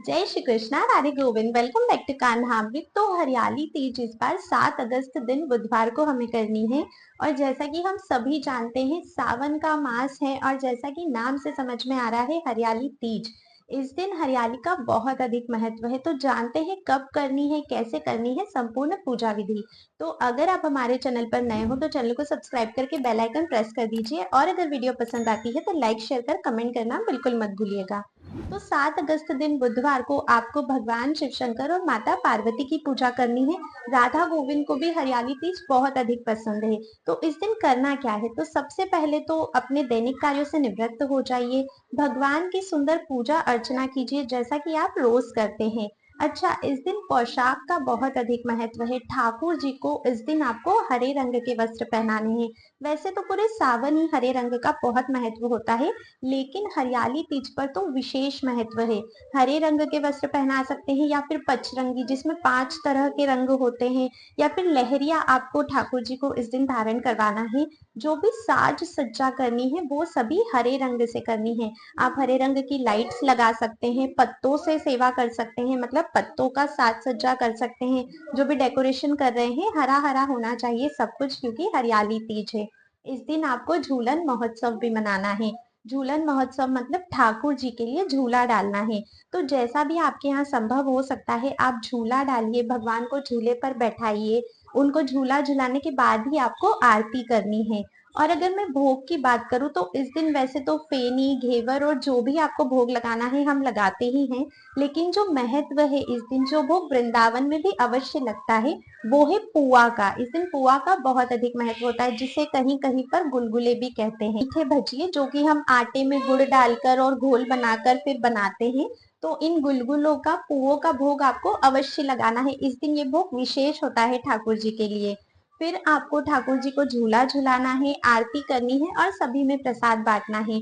जय Shri Krishna, Radhe Govind. Welcome back to Kanhamrit. तो हरियाली तीज इस बार 7 अगस्त दिन बुधवार को हमें करनी है। और जैसा कि हम सभी जानते हैं, सावन का मास है और जैसा कि नाम से समझ में आ रहा है, हरियाली तीज। इस दिन हरियाली का बहुत अधिक महत्व है। तो जानते हैं कब करनी है, कैसे करनी है संपूर्ण पूजा विधि। तो अगर आप हमारे चैनल पर नए हो तो चैनल को सब्सक्राइब करके बेल आइकन प्रेस कर दीजिए, और अगर वीडियो पसंद आती है तो लाइक शेयर कर कमेंट करना बिल्कुल मत भूलिएगा। तो 7 अगस्त दिन बुधवार को आपको भगवान शिव शंकर और माता पार्वती की पूजा करनी है। राधा गोविंद को भी हरियाली तीज बहुत अधिक पसंद है। तो इस दिन करना क्या है, तो सबसे पहले तो अपने दैनिक कार्यों से निवृत्त हो जाइए। भगवान की सुंदर पूजा अर्चना कीजिए जैसा कि आप रोज करते हैं। अच्छा, इस दिन पोशाक का बहुत अधिक महत्व है। ठाकुर जी को इस दिन आपको हरे रंग के वस्त्र पहनाने हैं। वैसे तो पूरे सावन ही हरे रंग का बहुत महत्व होता है, लेकिन हरियाली तीज पर तो विशेष महत्व है। हरे रंग के वस्त्र पहना सकते हैं, या फिर पचरंगी जिसमें 5 तरह के रंग होते हैं, या फिर लहरिया आपको ठाकुर जी को इस दिन धारण करवाना है। जो भी साज सज्जा करनी है वो सभी हरे रंग से करनी है। आप हरे रंग की लाइट्स लगा सकते हैं, पत्तों से सेवा कर सकते हैं, मतलब पत्तों का साज सज्जा कर सकते हैं। जो भी डेकोरेशन कर रहे हैं, हरा हरा होना चाहिए सब कुछ, क्योंकि हरियाली तीज है। इस दिन आपको झूलन महोत्सव भी मनाना है। झूलन महोत्सव मतलब ठाकुर जी के लिए झूला डालना है। तो जैसा भी आपके यहाँ संभव हो सकता है, आप झूला डालिए, भगवान को झूले पर बैठाइए। उनको झूला झुलाने के बाद ही आपको आरती करनी है। और अगर मैं भोग की बात करूं तो इस दिन वैसे तो फेनी, घेवर और जो भी आपको भोग लगाना है हम लगाते ही हैं। लेकिन जो महत्व है, इस दिन जो भोग वृंदावन में भी अवश्य लगता है, वो है पुआ का। इस दिन पुआ का बहुत अधिक महत्व होता है, जिसे कहीं कहीं पर गुलगुले भी कहते हैं। मीठे भजिए जो कि हम आटे में गुड़ डालकर और घोल बनाकर फिर बनाते हैं। तो इन गुलगुलों का, पुओं का भोग आपको अवश्य लगाना है। इस दिन ये भोग विशेष होता है ठाकुर जी के लिए। फिर आपको ठाकुर जी को झूला झुलाना है, आरती करनी है और सभी में प्रसाद बांटना है।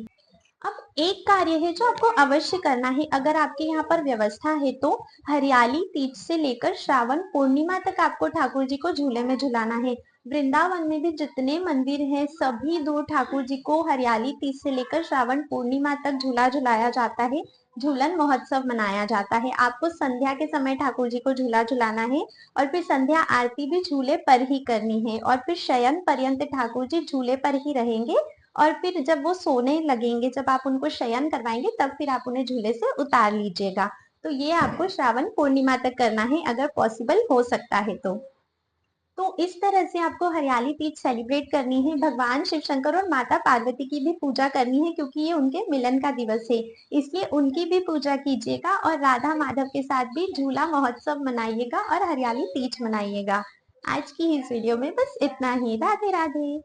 अब एक कार्य है जो आपको अवश्य करना है, अगर आपके यहाँ पर व्यवस्था है तो हरियाली तीज से लेकर श्रावण पूर्णिमा तक आपको ठाकुर जी को झूले में झुलाना है। वृंदावन में भी जितने मंदिर हैं, सभी दो ठाकुर जी को हरियाली तीज से लेकर श्रावण पूर्णिमा तक झूला झुलाया जाता है। झूलन महोत्सव मनाया जाता है। आपको संध्या के समय ठाकुर जी को झूला झुलाना है, और फिर संध्या आरती भी झूले पर ही करनी है, और फिर शयन पर्यंत ठाकुर जी झूले पर ही रहेंगे। और फिर जब वो सोने लगेंगे, जब आप उनको शयन करवाएंगे, तब फिर आप उन्हें झूले से उतार लीजिएगा। तो ये आपको श्रावण पूर्णिमा तक करना है, अगर पॉसिबल हो सकता है तो इस तरह से आपको हरियाली तीज सेलिब्रेट करनी है। भगवान शिव शंकर और माता पार्वती की भी पूजा करनी है, क्योंकि ये उनके मिलन का दिवस है, इसलिए उनकी भी पूजा कीजिएगा। और राधा माधव के साथ भी झूला महोत्सव मनाइएगा और हरियाली तीज मनाइएगा। आज की इस वीडियो में बस इतना ही। राधे राधे।